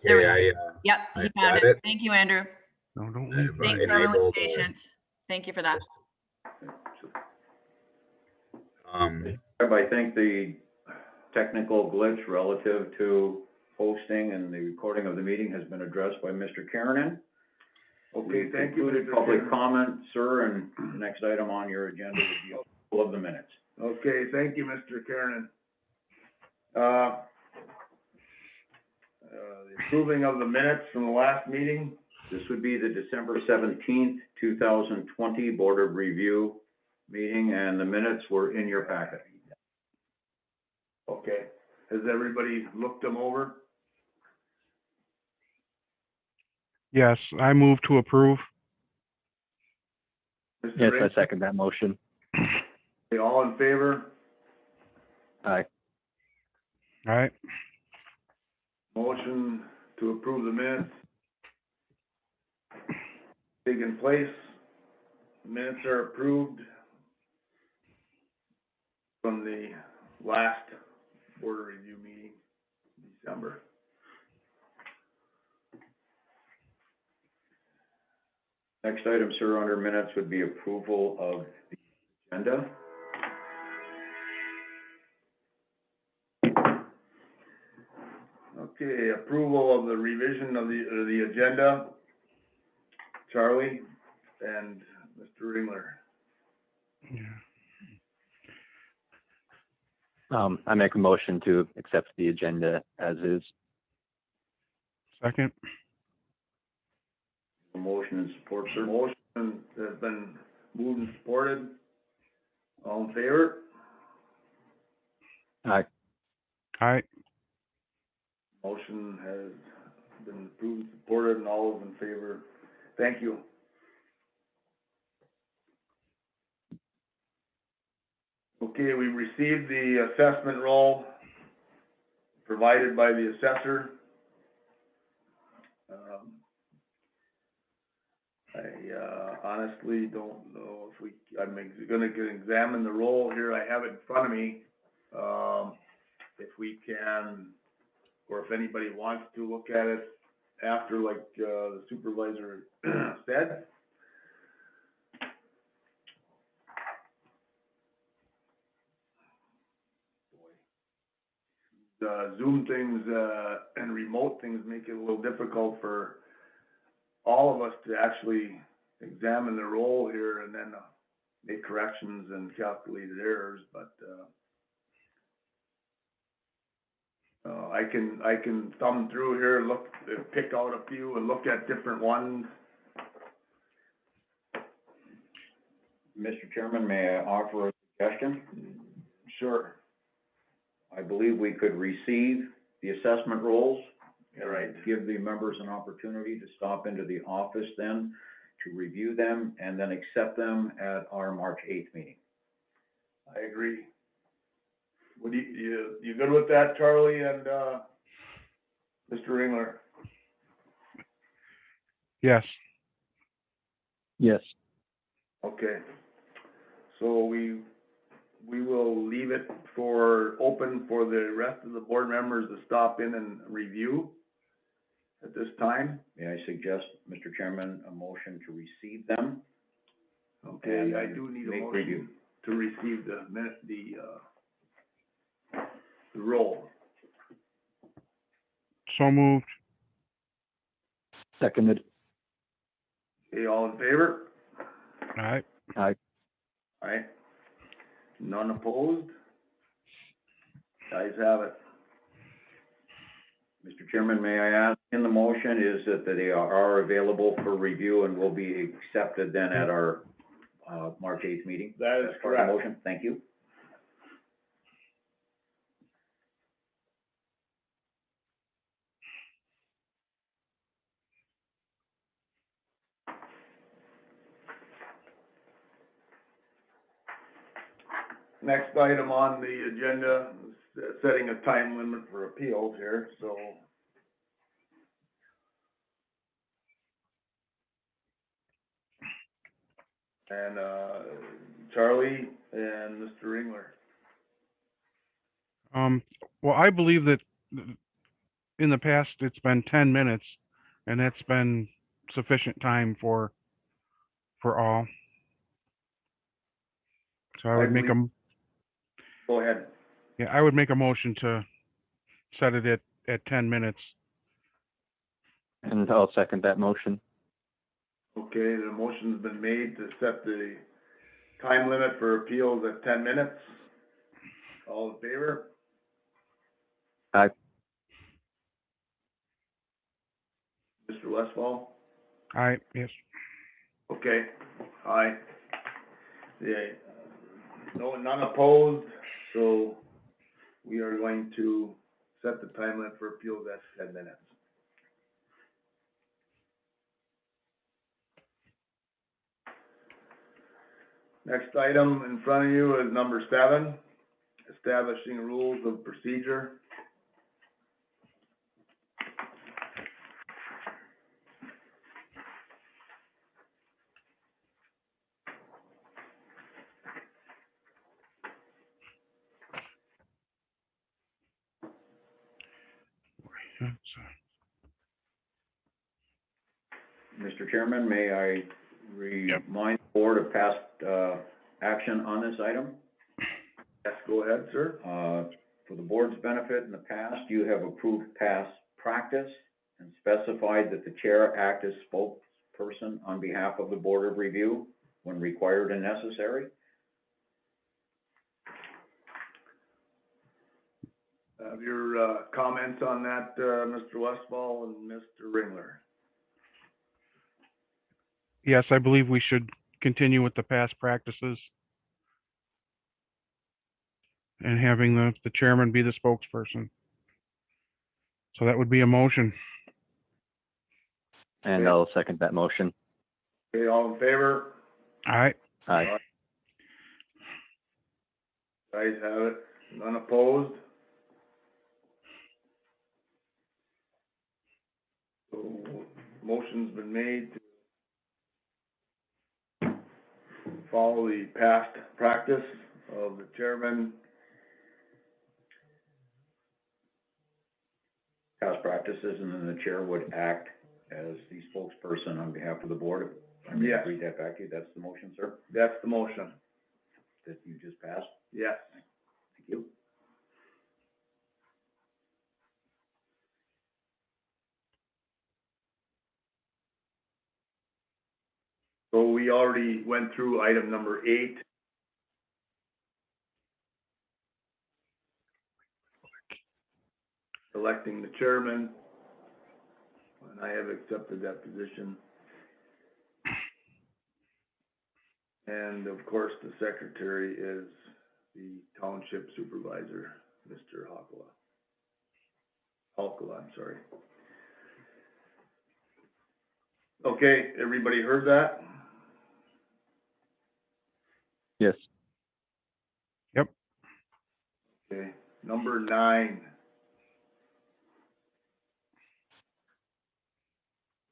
There we go. Okay, Yep, I he found got it. it. Thank you, Andrew. No, don't I've leave. Thanks for everyone's enabled, patience. Thank you for that. I think the technical glitch relative to hosting and the recording of the meeting has been addressed by Mr. Kiernan. Okay, thank you, Included Mr. public Chairman. comment, sir, and the next item on your agenda would be approval of the minutes. Okay, thank you, Mr. Kiernan. The approving of the minutes from the last meeting. This would be the December 17th, 2020 Board of Review meeting, and the minutes were in your packet. Okay, has everybody looked them over? Yes, I move to approve. Mr. Yes, Ring? I second that motion. Okay, all in favor? Aye. All right. Motion to approve the minutes. Taken place. Minutes are approved from the last board review meeting, December. Next item, sir, under minutes would be approval of the agenda. Okay, approval of the revision of the agenda. Charlie and Mr. Ringler. I make a motion to accept the agenda as is. Second. Motion and support, sir. Motion has been moved and supported. All in favor? Aye. All right. Motion has been approved and supported, and all those in favor. Thank you. Okay, we received the assessment roll provided by the assessor. I honestly don't know if I'm gonna examine the roll here. I have it in front of me. If we can, or if anybody wants to look at it after, like, the supervisor said. Zoom things, and remote things make it a little difficult for all of us to actually examine the roll here and then make corrections and calculated errors, but, I can thumb through here, look, pick out a few and look at different ones. Mr. Chairman, may I offer a suggestion? Sure. I believe we could receive the assessment rolls. You're right. Give the members an opportunity to stop into the office then to review them and then accept them at our March 8th meeting. I agree. What do you good with that, Charlie and, Mr. Ringler? Yes. Yes. Okay. So we will leave it open for the rest of the board members to stop in and review at this time. May I suggest, Mr. Chairman, a motion to receive them? Okay, And I do need a make motion review. to receive the roll. So moved. Seconded. Okay, all in favor? All right. Aye. Aye. None opposed? Guys have it. Mr. Chairman, may I ask, in the motion is that they are available for review and will be accepted then at our March 8th meeting? That is That's part of the correct. motion. Thank you. Next item on the agenda is setting a time limit for appeals here, so. And, Charlie and Mr. Ringler. Well, I believe that in the past, it's been 10 minutes, and that's been sufficient time for all. So I I would make believe- Go ahead. I would make a motion to set it at 10 minutes. And I'll second that motion. Okay, the motion's been made to set the time limit for appeals at 10 minutes. All in favor? Aye. Mr. Westfall? Yes. Okay, aye. Yeah, none opposed, so we are going to set the time limit for appeals at 10 minutes. Next item in front of you is number 7, establishing rules of procedure. Mr. Chairman, may I remind the board of past, action on this item? Yes, go ahead, sir. For the board's benefit, in the past, you have approved past practice and specified that the chair act as spokesperson on behalf of the Board of Review when required and necessary. Have your, comments on that, Mr. Westfall and Mr. Ringler? Yes, I believe we should continue with the past practices and having the chairman be the spokesperson. So that would be a motion. And Okay. I'll second that motion. Okay, all in favor? Aye. Aye. Guys have it, none opposed? So, motion's been made to follow the past practice of the chairman. Past practices, and then the chair would act as the spokesperson on behalf of the board. I may Yes. read that back to you. That's the motion, sir, That's the motion, that you just passed. yes. Thank you. So we already went through item number 8. Electing the chairman, and I have accepted that position. And of course, the secretary is the township supervisor, Mr. Alcala, I'm sorry. Okay, everybody heard that? Yes. Okay, number 9.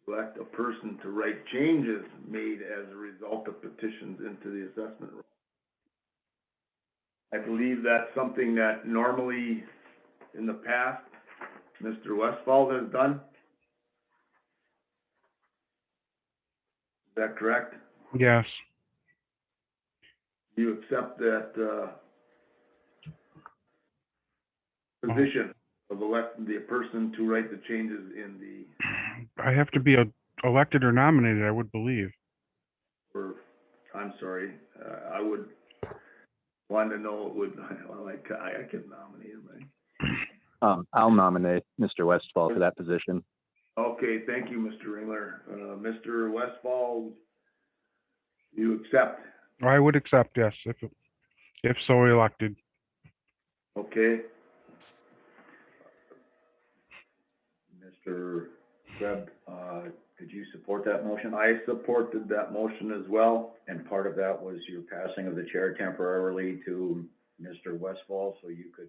Elect a person to write changes made as a result of petitions into the assessment roll. I believe that's something that normally, in the past, Mr. Westfall has done. Is that correct? Yes. Do you accept that, position of electing the person to write the changes in the, I have to be elected or nominated, I would believe. or, I'm sorry, I would want to know, well, I can nominate him, right? I'll nominate Mr. Westfall for that position. Okay, thank you, Mr. Ringler. Mr. Westfall, you accept? I would accept, yes, if so elected. Okay, Mr. Greb, did you support that motion? I supported that motion as well. And part of that was your passing of the chair temporarily to Mr. Westfall, so you could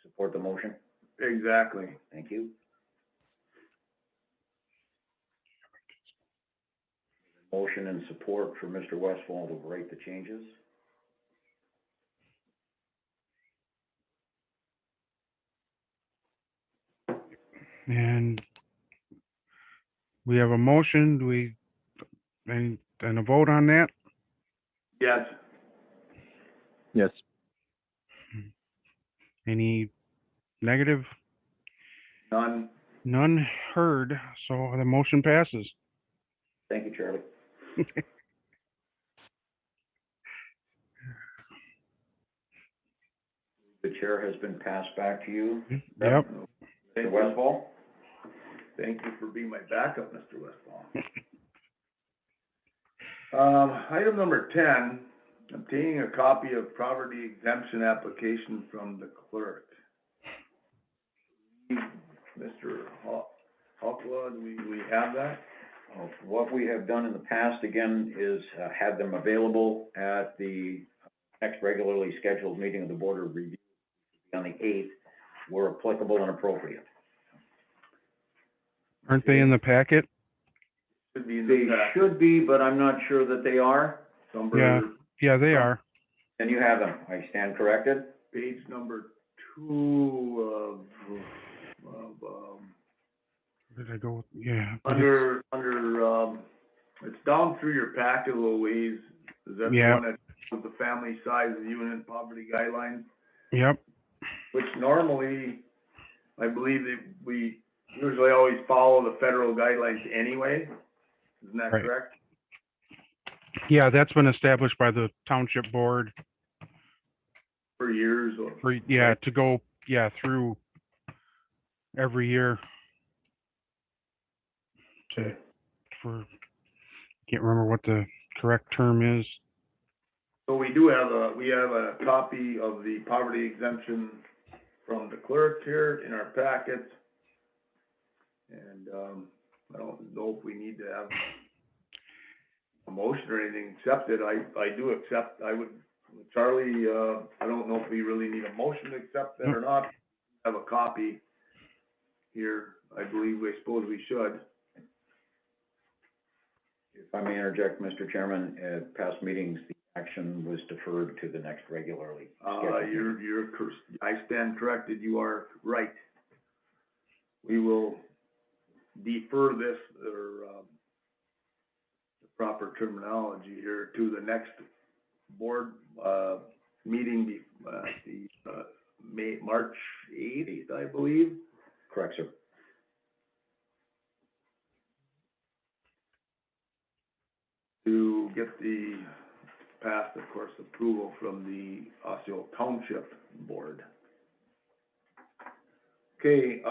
support the motion? Exactly. Thank you. Motion and support for Mr. Westfall to write the changes. And we have a motion, do we, and a vote on that? Yes, Yes. Any negative? none. None heard, so the motion passes. Thank you, Charlie. The chair has been passed back to you. Yep, Thank Mr. you. Westfall? Thank you for being my backup, Mr. Westfall. Item number 10, obtaining a copy of property exemption application from the clerk. Mr. Osceola, do we have that? What we have done in the past, again, is had them available at the next regularly scheduled meeting of the Board of Review on the 8th, were applicable and appropriate. aren't they in the packet? Should be in They the packet. should be, but I'm not sure that they are. Number, Yeah, they are. And you have them. I stand corrected. page number 2 Where did I go? Yeah. under, it's down through your packet a little ways. Is that the Yeah. one that, with the family size unit poverty guidelines? Yep, Which normally, I believe that we usually always follow the federal guidelines anyway. Isn't that Right. correct? yeah, that's been established by the Township Board For years or? for, yeah, to go, yeah, through every year. To, Okay. for, can't remember what the correct term is. So we do have a copy of the poverty exemption from the clerk here in our packets. And, I don't know if we need to have a motion or anything accepted. I do accept, I would, Charlie, I don't know if we really need a motion to accept that or not. Have a copy here, I suppose we should. If I may interject, Mr. Chairman, at past meetings, the action was deferred to the next regularly scheduled meeting. I stand corrected, you are right. We will defer this, or, the proper terminology here, to the next board, meeting, March 8th, I believe. Correct, sir. To get the past, of course, approval from the Osceola Township Board. Okay,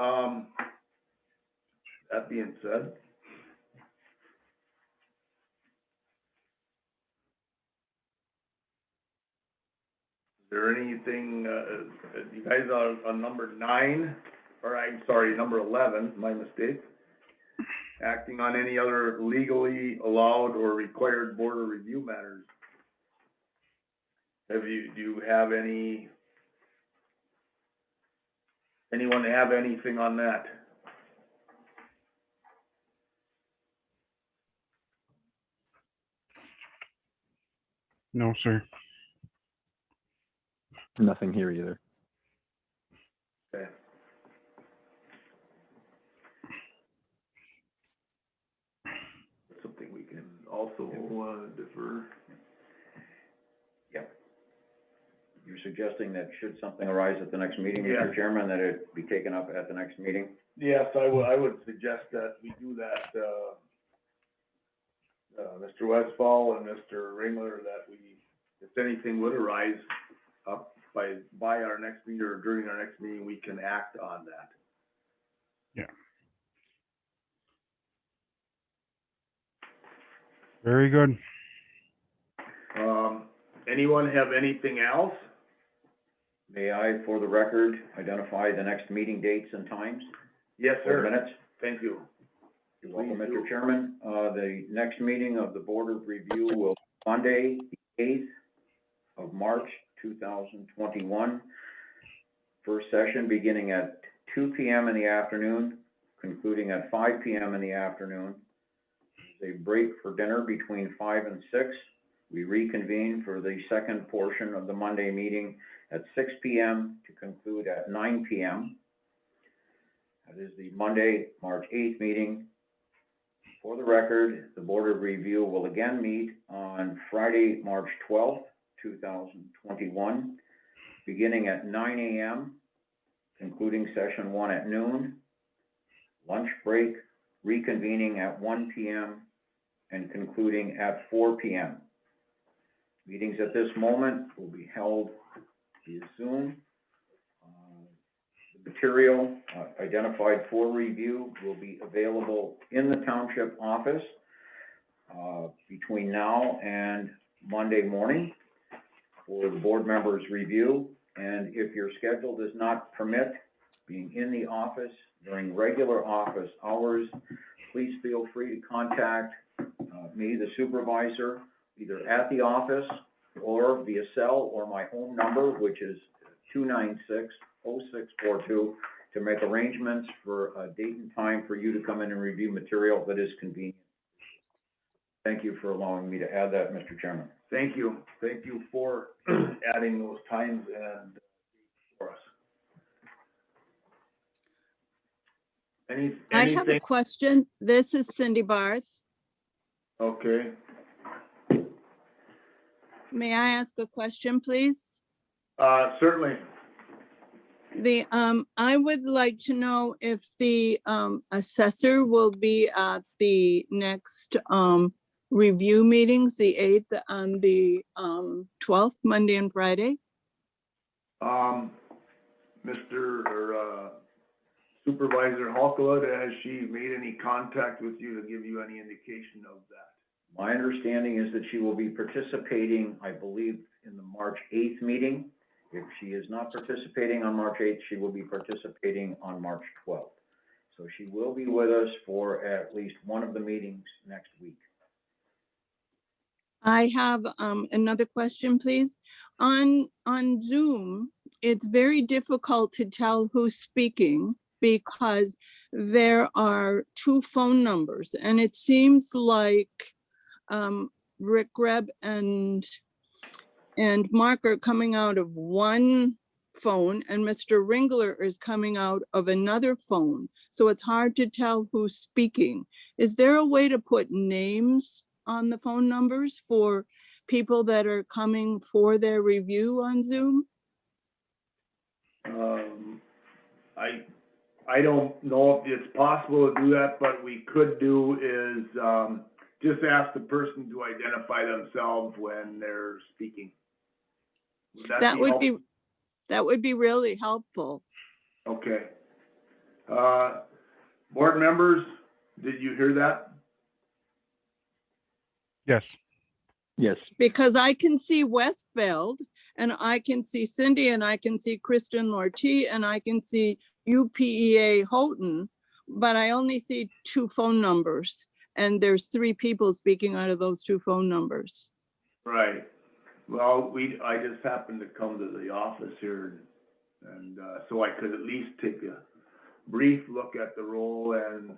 that being said, is there anything, you guys are on number 9, or I'm sorry, number 11, my mistake. Acting on any other legally allowed or required board or review matters. Do you have anyone have anything on that? No, sir. Nothing here either. Okay. Something we can also, defer. Yep. You're suggesting that should something arise at the next meeting, Yeah. Mr. Chairman, that it be taken up at the next meeting? Yes, I would suggest that we do that, Mr. Westfall and Mr. Ringler, that we, if anything would arise up by our next meeting or during our next meeting, we can act on that. Yeah. Very good. Anyone have anything else? May I, for the record, identify the next meeting dates and times? Yes, For sir. minutes? Thank you. You're welcome, Please do. Mr. Chairman. The next meeting of the Board of Review will be Monday, the 8th of March, 2021. First session beginning at 2 p.m. in the afternoon, concluding at 5 p.m. in the afternoon. There's a break for dinner between 5 and 6. We reconvene for the second portion of the Monday meeting at 6 p.m. to conclude at 9 p.m. It is the Monday, March 8th meeting. For the record, the Board of Review will again meet on Friday, March 12th, 2021, beginning at 9 a.m., concluding session 1 at noon, lunch break, reconvening at 1 p.m., and concluding at 4 p.m. Meetings at this moment will be held via Zoom. The material identified for review will be available in the Township office between now and Monday morning for the board members' review. And if your schedule does not permit being in the office during regular office hours, please feel free to contact me, the supervisor, either at the office or via cell or my home number, which is 296-0642, to make arrangements for a date and time for you to come in and review material that is convenient. Thank you for allowing me to add that, Mr. Chairman. Thank you. Thank you for adding those times and for us. I have a Anything? question. This is Cindy Barth. Okay. May I ask a question, please? Certainly. I would like to know if the assessor will be at the next review meetings, the 8th and the 12th, Monday and Friday. Mr. or Supervisor Osceola, has she made any contact with you to give you any indication of that? My understanding is that she will be participating, I believe, in the March 8th meeting. If she is not participating on March 8th, she will be participating on March 12th. So she will be with us for at least one of the meetings next week. I have another question, please. On Zoom, it's very difficult to tell who's speaking because there are two phone numbers, and it seems like Rick Greb and Mark are coming out of one phone, and Mr. Ringler is coming out of another phone. So it's hard to tell who's speaking. Is there a way to put names on the phone numbers for people that are coming for their review on Zoom? I don't know if it's possible to do that, but we could do is just ask the person to identify themselves when they're speaking. That would be really helpful. Okay. Board members, did you hear that? Yes. Yes. Because I can see Westfield, and I can see Cindy, and I can see Kristen Lortie, and I can see UPEA Houghton, but I only see two phone numbers, and there's three people speaking out of those two phone numbers. Right. Well, I just happened to come to the office here, and so I could at least take a brief look at the role and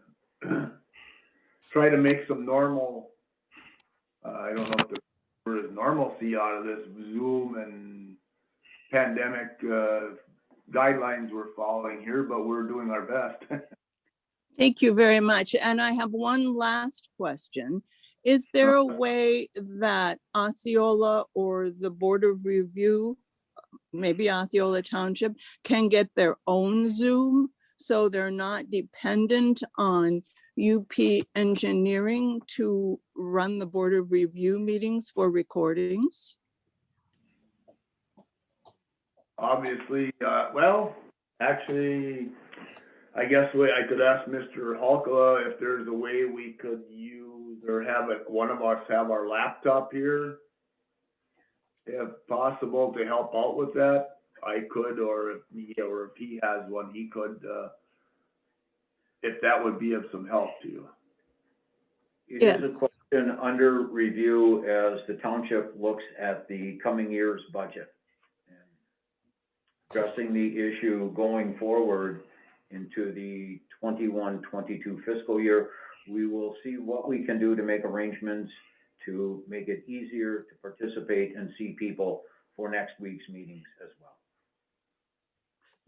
try to make some normal, I don't know if the word is normalcy out of this Zoom and pandemic guidelines we're following here, but we're doing our best. Thank you very much. And I have one last question. Is there a way that Osceola or the Board of Review, maybe Osceola Township, can get their own Zoom so they're not dependent on UP Engineering to run the Board of Review meetings for recordings? Obviously, well, actually, I guess I could ask Mr. Osceola if there's a way we could use or have one of us have our laptop here, if possible, to help out with that. I could, or if he has one, he could, if that would be of some help to you. It is a question under review as the township looks at the coming year's budget. And addressing the issue going forward into the 21-22 fiscal year, we will see what we can do to make arrangements to make it easier to participate and see people for next week's meetings as well.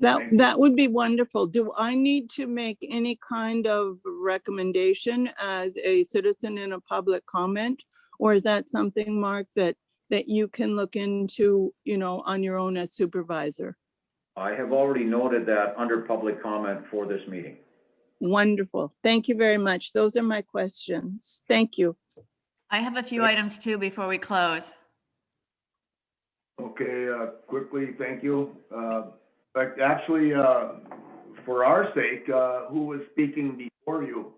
Thank you. That would be wonderful. Do I need to make any kind of recommendation as a citizen in a public comment? Or is that something, Mark, that you can look into, on your own as supervisor? I have already noted that under public comment for this meeting. Wonderful. Thank you very much. Those are my questions. Thank you. I have a few items too before we close. Okay, quickly, thank you. But actually, for our sake, who was speaking before you?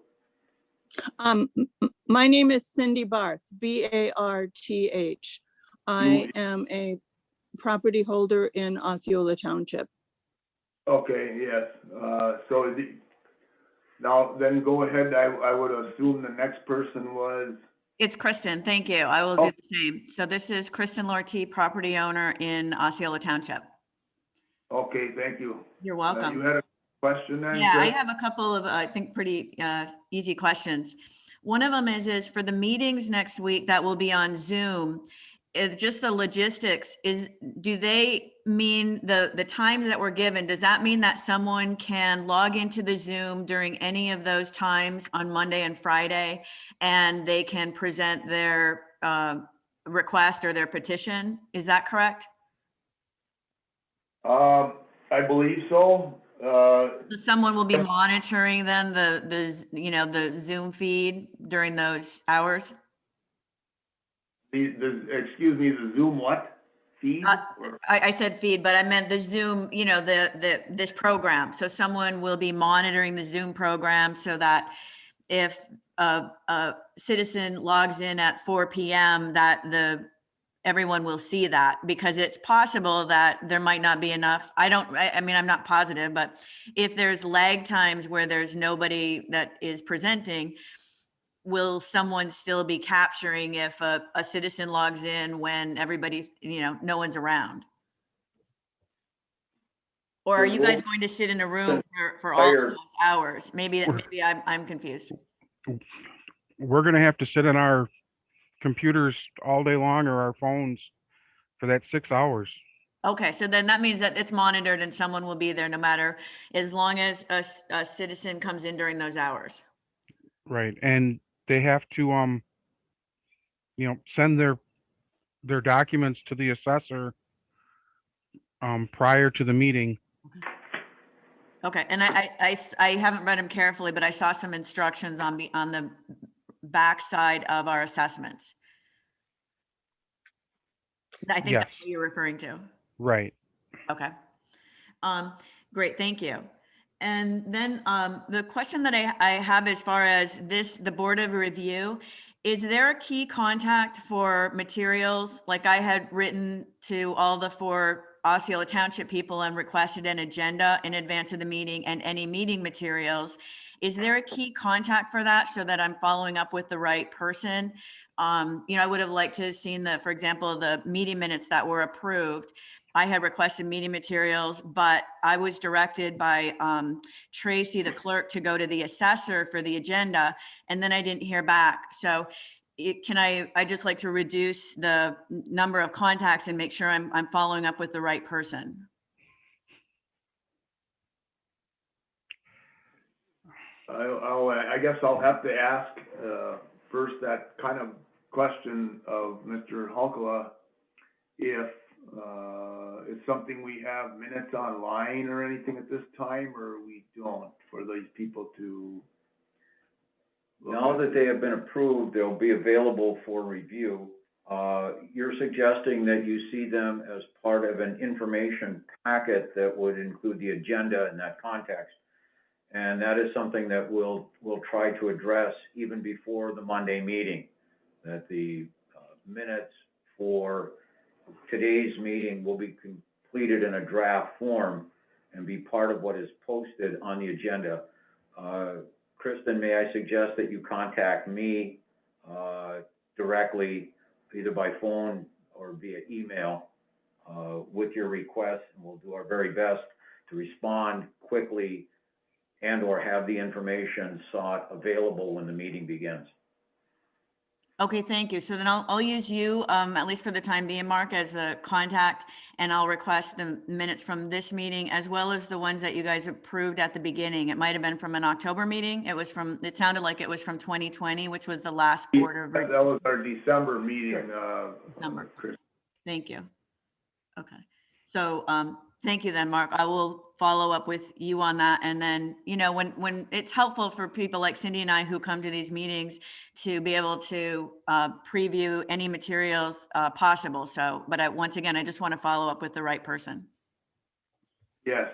My name is Cindy Barth, Barth. I am a property holder in Osceola Township. Okay, yes, so is it, now then go ahead, I would assume the next person was, It's Kristen, thank you. I will do the same. So this is Kristen Lortie, property owner in Osceola Township. okay, thank you. You're You welcome. had a question then? Yeah, I Chris? have a couple of, I think, pretty easy questions. One of them is for the meetings next week that will be on Zoom, just the logistics do they mean the times that were given, does that mean that someone can log into the Zoom during any of those times on Monday and Friday and they can present their request or their petition? Is that correct? I believe so. Someone will be monitoring then the Zoom feed during those hours? Excuse me, the Zoom what? Feed? Or- I said feed, but I meant the Zoom, this program. So someone will be monitoring the Zoom program so that if a citizen logs in at 4 p.m. that everyone will see that, because it's possible that there might not be enough. I mean, I'm not positive, but if there's lag times where there's nobody that is presenting, will someone still be capturing if a citizen logs in when everybody, no one's around? Or are you guys going to sit in a room for all of those hours? Maybe I'm confused. We're gonna have to sit on our computers all day long or our phones for that 6 hours. Okay, so then that means that it's monitored and someone will be there no matter, as long as a citizen comes in during those hours. Right, and they have to, send their documents to the assessor prior to the meeting. Okay, and I haven't read them carefully, but I saw some instructions on the back side of our assessments. I think Yes. that's what you're referring to. Right. Okay. Great, thank you. And then the question that I have as far as the Board of Review, is there a key contact for materials? Like I had written to all the 4 Osceola Township people and requested an agenda in advance of the meeting and any meeting materials. Is there a key contact for that so that I'm following up with the right person? I would have liked to have seen for example, the meeting minutes that were approved. I had requested meeting materials, but I was directed by Tracy, the clerk, to go to the assessor for the agenda, and then I didn't hear back. So I just like to reduce the number of contacts and make sure I'm following up with the right person. I guess I'll have to ask, first that kind of question of Mr. Osceola, if, it's something we have minutes online or anything at this time, or we don't, for these people to look Now at? that they have been approved, they'll be available for review. You're suggesting that you see them as part of an information packet that would include the agenda in that context. And that is something that we'll try to address even before the Monday meeting, that the minutes for today's meeting will be completed in a draft form and be part of what is posted on the agenda. Kristen, may I suggest that you contact me directly, either by phone or via email, with your request, and we'll do our very best to respond quickly and or have the information sought available when the meeting begins. Okay, thank you. So then I'll use you, at least for the time being, Mark, as the contact, and I'll request the minutes from this meeting as well as the ones that you guys approved at the beginning. It might have been from an October meeting. It sounded like it was from 2020, which was the last Board of That was our December meeting, December. Chris. Thank you. Okay. So, thank you then, Mark. I will follow up with you on that. And then, you know, when it's helpful for people like Cindy and I who come to these meetings to be able to, preview any materials, possible. So, but once again, I just want to follow up with the right person. Yes.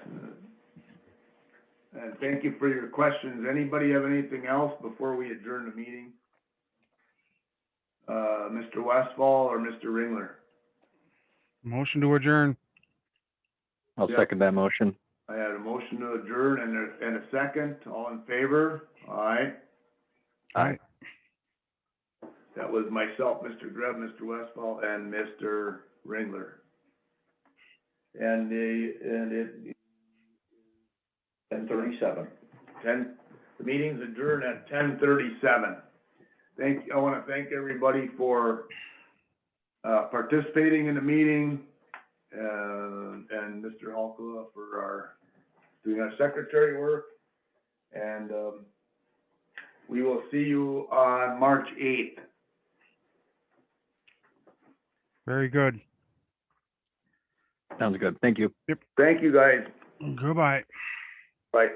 And thank you for your questions. Anybody have anything else before we adjourn the meeting? Mr. Westfall or Mr. Ringler? Motion to adjourn. I'll Yeah. second that motion. I had a motion to adjourn and a second. All in favor? Aye. Aye. That was myself, Mr. Greb, Mr. Westfall, and Mr. Ringler. And it 10:37. the meeting's adjourned at 10:37. I wanna thank everybody for, participating in the meeting, and Mr. Osceola for doing our secretary work. And, we will see you on March 8th. Very good. Sounds good. Thank you. Thank you, guys. Goodbye. Bye.